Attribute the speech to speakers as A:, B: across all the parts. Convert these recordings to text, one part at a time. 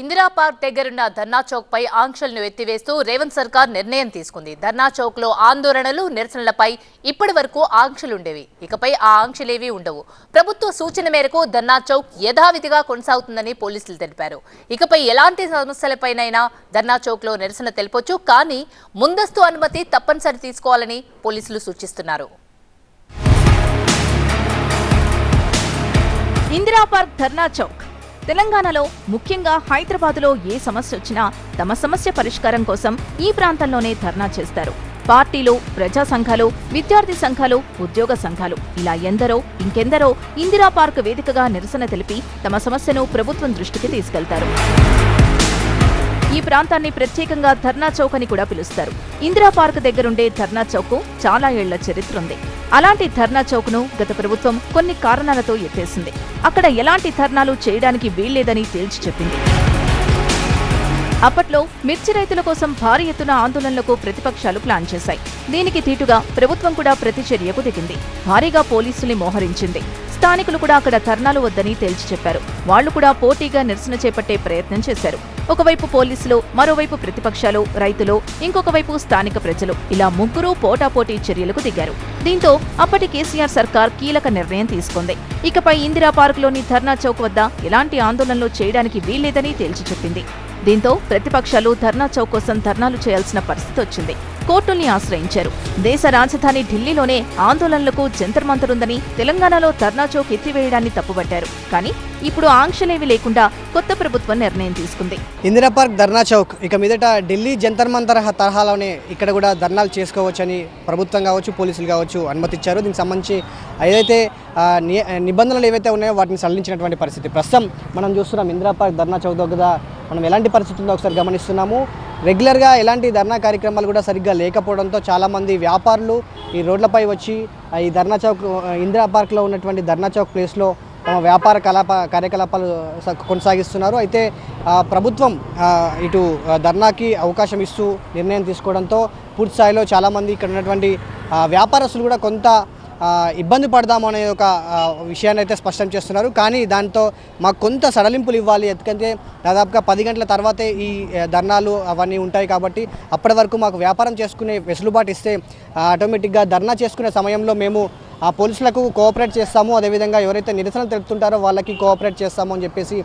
A: Indira park దగ్గరున్న ధర్నా చౌక్ పై ఆంక్షలను ఎత్తివేస్తూ రేవంత్ సర్కార్ నిర్ణయం తీసుకుంది. ధర్నా చౌక్ లో ఆందోళనలు, నిరసనలపై ఇప్పటి వరకు ఆంక్షలుండేవి. ఇకపై ఆ ఆంక్షలేవీ ఉండవు. ప్రభుత్వ సూచన మేరకు ధర్నా చౌక్ యథావిధిగా కొనసాగుతుందని పోలీసులు తెలిపారు. ఇకపై ఎలాంటి సమస్యలపైనైనా ధర్నా చౌక్ లో నిరసన తెలపొచ్చు, కానీ ముందస్తు అనుమతి తప్పనిసరి తీసుకోవాలని పోలీసులు సూచిస్తున్నారు.
B: ఇందిరా పార్క్ ధర్నా చౌక్ తెలంగాణలో ముఖ్యంగా హైదరాబాదులో ఏ సమస్య వచ్చినా తమ సమస్య పరిష్కారం కోసం ఈ ప్రాంతంలోనే ధర్నా చేస్తారు. పార్టీలు, ప్రజా సంఘాలు, విద్యార్థి సంఘాలు, ఉద్యోగ సంఘాలు ఇలా ఎందరో ఇంకెందరో ఇందిరా పార్క్ వేదికగా నిరసన తెలిపి తమ సమస్యను ప్రభుత్వం దృష్టికి తీసుకెళ్తారు. ఈ ప్రాంతాన్ని ప్రత్యేకంగా ధర్నా చౌక్ అని కూడా పిలుస్తారు. ఇందిరా పార్క్ దగ్గరుండే ధర్నా చౌక్ చాలా ఏళ్ల చరిత్ర ఉంది. అలాంటి ధర్నా చౌక్ ను గత ప్రభుత్వం కొన్ని కారణాలతో ఎత్తేసింది. అక్కడ ఎలాంటి ధర్నాలు చేయడానికి వీల్లేదని తేల్చి చెప్పింది. అప్పట్లో మిర్చి రైతుల కోసం భారీ ఎత్తున ఆందోళనలకు ప్రతిపక్షాలు ప్లాన్ చేశాయి. దీనికి తీటుగా ప్రభుత్వం కూడా ప్రతిచర్యకు దిగింది. భారీగా పోలీసుల్ని మోహరించింది. స్థానికులు కూడా అక్కడ ధర్నాలు వద్దని తేల్చి చెప్పారు. వాళ్లు కూడా పోటీగా నిరసన చేపట్టే ప్రయత్నం చేశారు. ఒకవైపు పోలీసులు, మరోవైపు ప్రతిపక్షాలు, రైతులు, ఇంకొక వైపు స్థానిక ప్రజలు ఇలా ముగ్గురు పోటాపోటీ చర్యలకు దిగారు. దీంతో అప్పటి కేసీఆర్ సర్కార్ కీలక నిర్ణయం తీసుకుంది. ఇకపై ఇందిరా పార్కులోని ధర్నా చౌక్ వద్ద ఎలాంటి ఆందోళనలు చేయడానికి వీల్లేదని తేల్చి చెప్పింది. దీంతో ప్రతిపక్షాలు ధర్నా చౌక్ కోసం ధర్నాలు చేయాల్సిన పరిస్థితి వచ్చింది. కోర్టుల్ని ఆశ్రయించారు. దేశ రాజధాని ఢిల్లీలోనే ఆందోళనలకు జంతర్ మంతర్ ఉందని తెలంగాణలో ధర్నా చౌక్ ఎత్తివేయడాన్ని తప్పుపట్టారు. కానీ ఇప్పుడు ఆంక్షలేవి లేకుండా కొత్త ప్రభుత్వం నిర్ణయం తీసుకుంది.
C: ఇందిరా పార్క్ ధర్నా చౌక్ ఇక మీదట ఢిల్లీ జంతర్ మంతర్ తరహాలోనే ఇక్కడ కూడా ధర్నాలు చేసుకోవచ్చని ప్రభుత్వం కావచ్చు, పోలీసులు కావచ్చు అనుమతిచ్చారు. దీనికి సంబంధించి ఏదైతే నిబంధనలు ఏవైతే ఉన్నాయో వాటిని సడలించినటువంటి పరిస్థితి. ప్రస్తుతం మనం చూస్తున్నాం ఇందిరా పార్క్ ధర్నా చౌక్ దగ్గర మనం ఎలాంటి పరిస్థితి ఉందో ఒకసారి గమనిస్తున్నాము. రెగ్యులర్గా ఎలాంటి ధర్నా కార్యక్రమాలు కూడా సరిగ్గా లేకపోవడంతో చాలామంది వ్యాపారులు ఈ రోడ్లపై వచ్చి ఈ ధర్నా చౌక్ ఇందిరా పార్క్లో ఉన్నటువంటి ధర్నా చౌక్ ప్లేస్లో తమ వ్యాపార కార్యకలాపాలు కొనసాగిస్తున్నారు. అయితే ప్రభుత్వం ఇటు ధర్నాకి అవకాశం ఇస్తూ నిర్ణయం తీసుకోవడంతో పూర్తి స్థాయిలో చాలామంది ఇక్కడ ఉన్నటువంటి వ్యాపారస్తులు కూడా కొంత ఇబ్బంది పడదాము అనే ఒక విషయాన్ని అయితే స్పష్టం చేస్తున్నారు. కానీ దాంతో మాకు కొంత సడలింపులు ఇవ్వాలి, ఎందుకంటే దాదాపుగా 10 గంటల తర్వాతే ఈ ధర్నాలు అవన్నీ ఉంటాయి కాబట్టి అప్పటి వరకు మాకు వ్యాపారం చేసుకునే వెసులుబాటు ఇస్తే ఆటోమేటిక్గా ధర్నా చేసుకునే సమయంలో మేము ఆ పోలీసులకు కోఆపరేట్ చేస్తాము, అదేవిధంగా ఎవరైతే నిరసన తెలుపుతుంటారో వాళ్ళకి కోఆపరేట్ చేస్తాము అని చెప్పేసి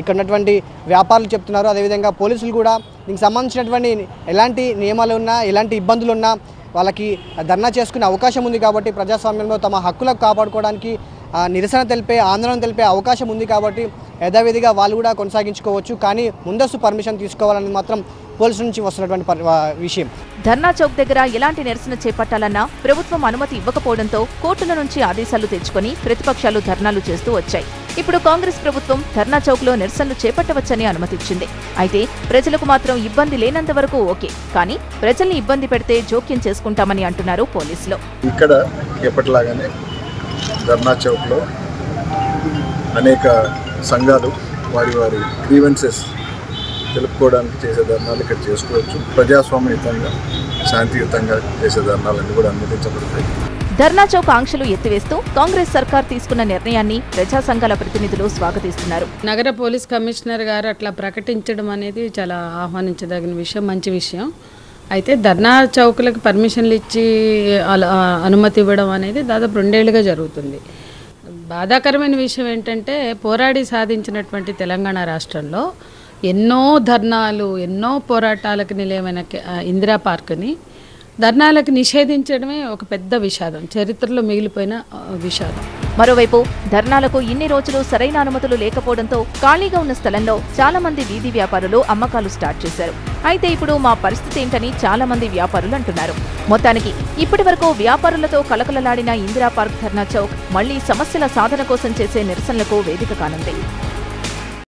C: ఇక్కడ ఉన్నటువంటి వ్యాపారులు చెప్తున్నారు. అదేవిధంగా పోలీసులు కూడా దీనికి సంబంధించినటువంటి ఎలాంటి నియమాలు ఉన్నా, ఎలాంటి ఇబ్బందులు ఉన్నా వాళ్ళకి ధర్నా చేసుకునే అవకాశం ఉంది కాబట్టి ప్రజాస్వామ్యంలో తమ హక్కులకు కాపాడుకోవడానికి నిరసన తెలిపే, ఆందోళన తెలిపే అవకాశం ఉంది కాబట్టి యథావిధిగా వాళ్ళు కూడా కొనసాగించుకోవచ్చు. కానీ ముందస్తు పర్మిషన్ తీసుకోవాలని మాత్రం పోలీసుల నుంచి వస్తున్నటువంటి విషయం.
B: ధర్నా చౌక్ దగ్గర ఎలాంటి నిరసన చేపట్టాలన్నా ప్రభుత్వం అనుమతి ఇవ్వకపోవడంతో కోర్టుల నుంచి ఆదేశాలు తెచ్చుకొని ప్రతిపక్షాలు ధర్నాలు చేస్తూ వచ్చాయి. ఇప్పుడు కాంగ్రెస్ ప్రభుత్వం ధర్నా చౌక్ లో నిరసనలు చేపట్టవచ్చని అనుమతిచ్చింది. అయితే ప్రజలకు మాత్రం ఇబ్బంది లేనంత వరకు ఓకే, కానీ ప్రజల్ని ఇబ్బంది పెడితే జోక్యం చేసుకుంటామని అంటున్నారు పోలీసులు.
D: ఇక్కడ ఎప్పటిలాగానే ధర్నా చౌక్లో అనేక సంఘాలు వారి గ్రీవెన్సెస్ తెలుపుకోవడానికి చేసే ధర్నాలు ఇక్కడ చేసుకోవచ్చు. ప్రజాస్వామ్యయుతంగా, శాంతియుతంగా చేసే ధర్నాలన్నీ కూడా అనుమతించబడతాయి.
B: ధర్నా చౌక్ ఆంక్షలు ఎత్తివేస్తూ కాంగ్రెస్ సర్కార్ తీసుకున్న నిర్ణయాన్ని ప్రజా సంఘాల ప్రతినిధులు స్వాగతిస్తున్నారు.
E: నగర పోలీస్ కమిషనర్ గారు అట్లా ప్రకటించడం అనేది చాలా ఆహ్వానించదగిన విషయం, మంచి విషయం. అయితే ధర్నా చౌకులకు పర్మిషన్లు ఇచ్చి అనుమతి ఇవ్వడం అనేది దాదాపు 2 ఏళ్లుగా జరుగుతుంది. బాధాకరమైన విషయం ఏంటంటే పోరాడి సాధించినటువంటి తెలంగాణ రాష్ట్రంలో ఎన్నో ధర్నాలు, ఎన్నో పోరాటాలకు నిలయమైన ఇందిరా పార్క్ని ధర్నాలకు నిషేధించడమే ఒక పెద్ద విషాదం, చరిత్రలో మిగిలిపోయిన విషాదం.
B: మరోవైపు ధర్నాలకు ఇన్ని రోజులు సరైన అనుమతులు లేకపోవడంతో ఖాళీగా ఉన్న స్థలంలో చాలా మంది వీధి వ్యాపారులు అమ్మకాలు స్టార్ట్ చేశారు. అయితే ఇప్పుడు మా పరిస్థితి ఏంటని చాలా మంది వ్యాపారులు అంటున్నారు. మొత్తానికి ఇప్పటి వరకు వ్యాపారులతో కలకలలాడిన ఇందిరా పార్క్ ధర్నా చౌక్ మళ్లీ సమస్యల సాధన కోసం చేసే నిరసనలకు వేదిక కానుంది.